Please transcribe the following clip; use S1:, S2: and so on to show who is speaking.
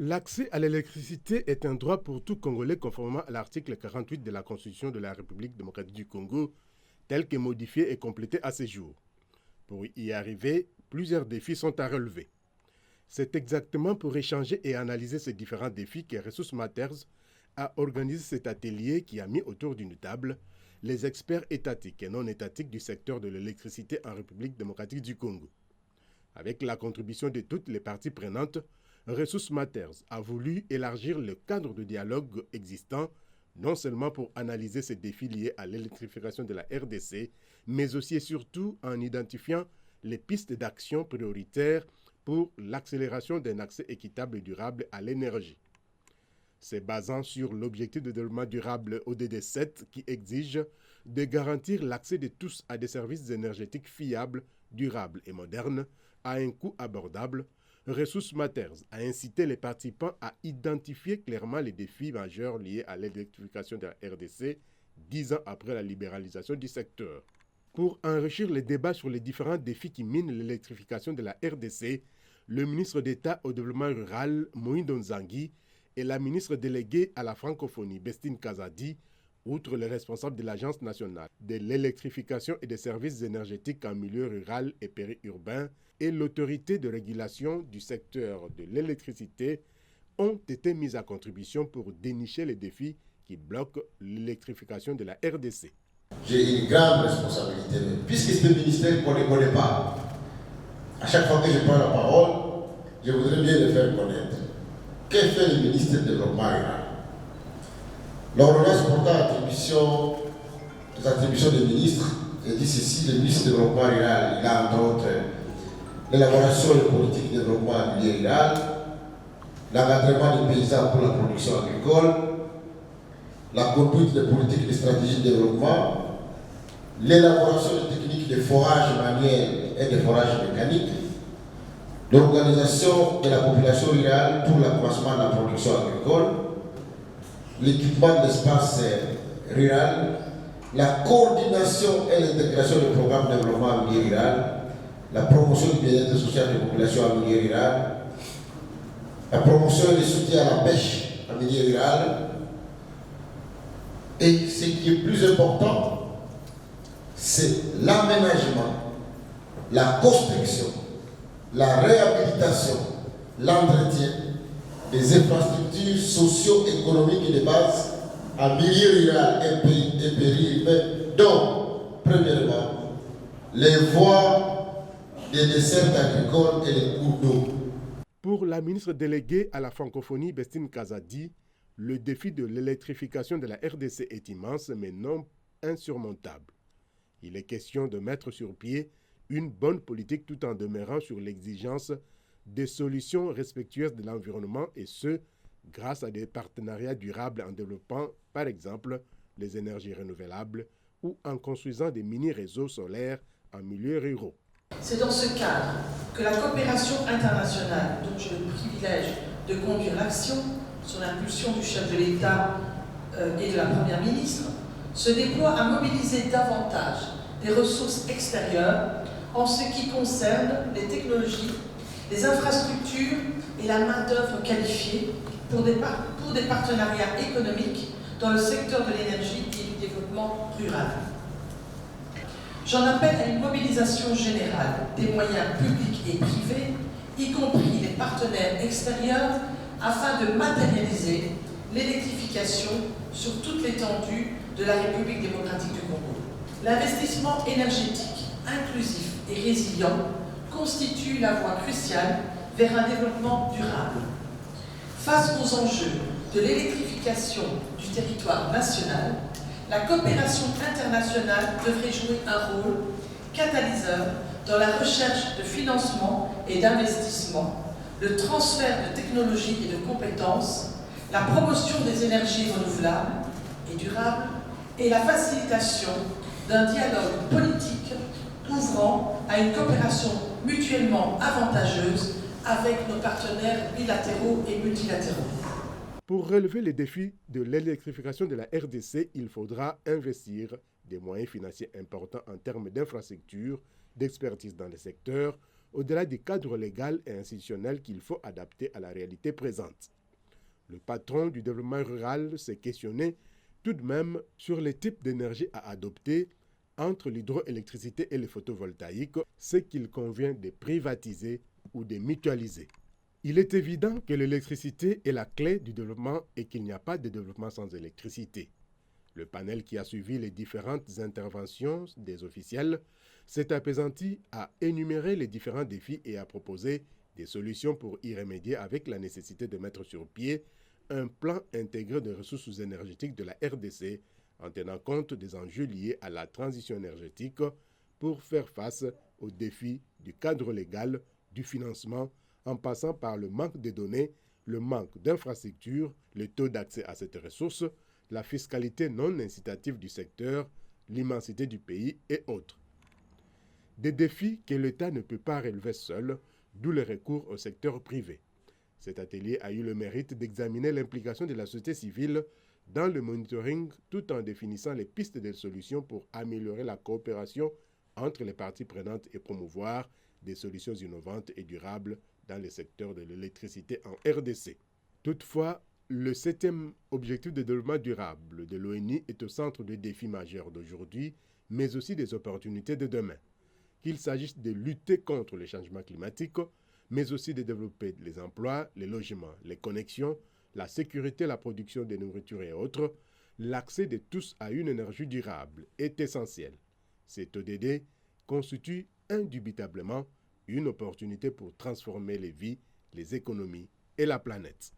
S1: L'accès à l'électricité est un droit pour tout Congolais conformément à l'article 48 de la Constitution de la République démocratique du Congo, tel que modifié et complété à ce jour. Pour y arriver, plusieurs défis sont à relever. C'est exactement pour échanger et analyser ces différents défis que Ressources Matters a organisé cet atelier qui a mis autour d'une table les experts étatiques et non étatiques du secteur de l'électricité en République démocratique du Congo. Avec la contribution de toutes les parties prenantes, Ressources Matters a voulu élargir le cadre de dialogue existant, non seulement pour analyser ces défis liés à l'électrification de la RDC, mais aussi et surtout en identifiant les pistes d'action prioritaires pour l'accélération d'un accès équitable et durable à l'énergie. C'est basant sur l'objectif de développement durable ODD 7 qui exige de garantir l'accès de tous à des services énergétiques fiables, durables et modernes à un coût abordable. Ressources Matters a incité les participants à identifier clairement les défis majeurs liés à l'électrification de la RDC 10 ans après la libéralisation du secteur. Pour enrichir les débats sur les différents défis qui minent l'électrification de la RDC, le ministre d'État au développement rural, Moïndo Nzangi, et la ministre déléguée à la francophonie, Bestine Kazadi, outre les responsables de l'Agence nationale de l'électrification et des services énergétiques en milieu rural et périurbain et l'autorité de régulation du secteur de l'électricité, ont été mises à contribution pour dénicher les défis qui bloquent l'électrification de la RDC.
S2: J'ai une grande responsabilité, mais puisque ce ministère qu'on ne connaît pas, à chaque fois que je prends la parole, je voudrais bien le faire connaître. Que fait le ministre du Développement rural? L'ordonnance portant les attributions des ministres dit ceci: le ministre du Développement rural, il a entre autres l'élaboration des politiques de développement du rural, l'encadrement des paysans pour la production agricole, la conduite des politiques de stratégie de développement, l'élaboration des techniques de forage manuel et de forage mécanique, l'organisation de la population rurale pour l'accroissement de la production agricole, l'équipement de l'espace rural, la coordination et l'intégration des programmes de développement en milieu rural, la promotion du bien-être social des populations en milieu rural, la promotion et le soutien à la pêche en milieu rural, et ce qui est plus important, c'est l'aménagement, la construction, la réhabilitation, l'entretien des infrastructures socio-économiques de base en milieu rural et périurbain, dont, premièrement, les voies des dessertes agricoles et les cours d'eau.
S1: Pour la ministre déléguée à la francophonie, Bestine Kazadi, le défi de l'électrification de la RDC est immense, mais non insurmontable. Il est question de mettre sur pied une bonne politique tout en demeurant sur l'exigence des solutions respectueuses de l'environnement et ce, grâce à des partenariats durables en développant, par exemple, les énergies renouvelables ou en construisant des mini-réseaux solaires en milieux ruraux.
S3: C'est dans ce cadre que la coopération internationale, dont j'ai le privilège de conduire l'action, sous l'impulsion du chef de l'État et de la Première ministre, se déploie à mobiliser davantage des ressources extérieures en ce qui concerne les technologies, les infrastructures et la main-d'œuvre qualifiée pour des partenariats économiques dans le secteur de l'énergie et du développement rural. J'en appelle à une mobilisation générale des moyens publics et privés, y compris les partenaires extérieurs, afin de matérialiser l'électrification sur toute l'étendue de la République démocratique du Congo. L'investissement énergétique, inclusif et résilient constitue la voie cruciale vers un développement durable. Face aux enjeux de l'électrification du territoire national, la coopération internationale devrait jouer un rôle catalyseur dans la recherche de financement et d'investissement, le transfert de technologies et de compétences, la promotion des énergies renouvelables et durables et la facilitation d'un dialogue politique ouvrant à une coopération mutuellement avantageuse avec nos partenaires bilatéraux et multilatéraux.
S1: Pour relever les défis de l'électrification de la RDC, il faudra investir des moyens financiers importants en termes d'infrastructures, d'expertise dans le secteur, au-delà du cadre légal et institutionnel qu'il faut adapter à la réalité présente. Le patron du développement rural s'est questionné tout de même sur les types d'énergie à adopter entre l'hydroélectricité et le photovoltaïque, ce qu'il convient de privatiser ou de mutualiser. Il est évident que l'électricité est la clé du développement et qu'il n'y a pas de développement sans électricité. Le panel qui a suivi les différentes interventions des officiels s'est appesanti à énumérer les différents défis et à proposer des solutions pour y remédier avec la nécessité de mettre sur pied un plan intégré de ressources énergétiques de la RDC en tenant compte des enjeux liés à la transition énergétique pour faire face aux défis du cadre légal, du financement, en passant par le manque de données, le manque d'infrastructures, le taux d'accès à cette ressource, la fiscalité non incitative du secteur, l'immensité du pays et autres. Des défis que l'État ne peut pas relever seul, d'où le recours au secteur privé. Cet atelier a eu le mérite d'examiner l'implication de la société civile dans le monitoring tout en définissant les pistes de solutions pour améliorer la coopération entre les parties prenantes et promouvoir des solutions innovantes et durables dans le secteur de l'électricité en RDC. Toutefois, le 7e objectif de développement durable de l'ONU est au centre des défis majeurs d'aujourd'hui, mais aussi des opportunités de demain. Qu'il s'agisse de lutter contre le changement climatique, mais aussi de développer les emplois, les logements, les connexions, la sécurité, la production de nourriture et autres, l'accès de tous à une énergie durable est essentiel. Cet ODD constitue indubitablement une opportunité pour transformer les vies, les économies et la planète.